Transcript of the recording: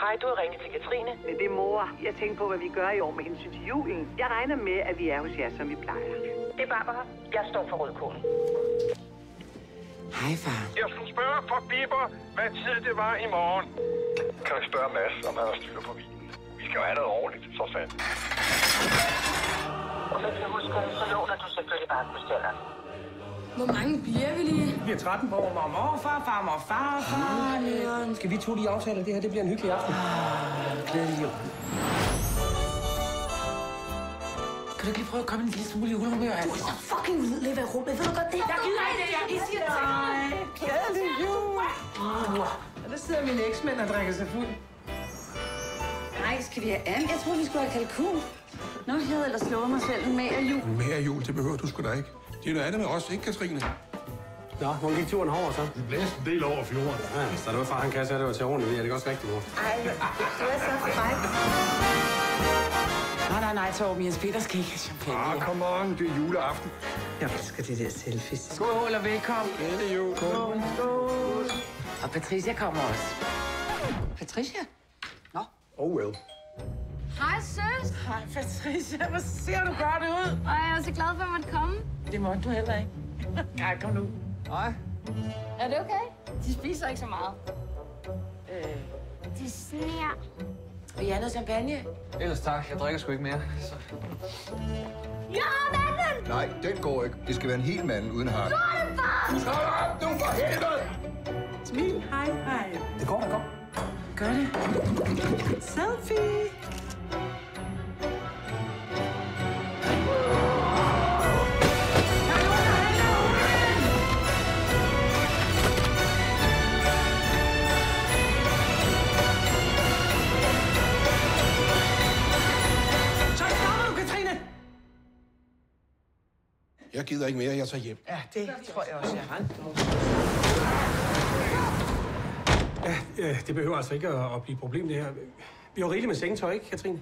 Hej, du har ringet til Katrine. Men det er mor. Jeg tænker på, hvad vi gør i år med hensyn til julen. Jeg regner med, at vi er hos jer, som vi plejer. Det er Barbara. Jeg står for rødkålen. Hej, far. Jeg skulle spørge for Bipper, hvad tid det var i morgen. Kan du spørge Mads, om han har styr på vinen? Vi skal jo have noget ordentligt, så sandt. Og hvis du husker det, så låner du selvfølgelig bare bestilleren. Hvor mange bliver vi lige? Vi er 13 på mormor, farmor, far. Skal vi to lige aftale, det her det bliver en hyggelig aften? Glædelig jul. Kan du ikke lige prøve at komme en lille smule i julehumør? Du er så fucking udlevet af rummet. Ved du godt det? Jeg gider ikke det. Jeg siger det til dig. Glædelig jul. Og der sidder mine eksmænd og drikker sig fuld. Nej, skal vi have and? Jeg troede, vi skulle have kalkun. Nå, jeg havde ellers lovet mig selv en mager jul. Mere jul, det behøver du sgu da ikke. Det er noget andet med os, ikke, Katrine? Nå, hun gik turen over så. Det blæste en del over fjorden. Ja, så det var far, han kan, så det var til ordentligt. Er det også rigtigt, mor? Ej, du er så fræk. Nej, Torben. Jens Peter skal ikke have champagne. Come on, det er juleaften. Jeg elsker det der selfies. Skål og velkommen. Glædelig jul. Skål. Og Patricia kommer også. Patricia? Nå. Oh well. Hej, søs. Hej, Patricia. Hvor ser du godt ud? Og jeg er så glad for, at man komme. Det måtte du heller ikke. Nej, kom nu. Hej. Er det okay? De spiser ikke så meget. De sner. Vil I have noget champagne? Ellers tak. Jeg drikker sgu ikke mere. Så. Ja, manden! Nej, den går ikke. Det skal være en hel mand uden hak. Stop! Nu for helvede! Smil, hej. Det går da godt. Gør det. Selfie. Jeg gider ikke mere, jeg tager hjem. Ja, det tror jeg også, jeg har. Ja, det behøver altså ikke at blive et problem, det her. Vi har rigeligt med sengetøj, ikke, Katrine?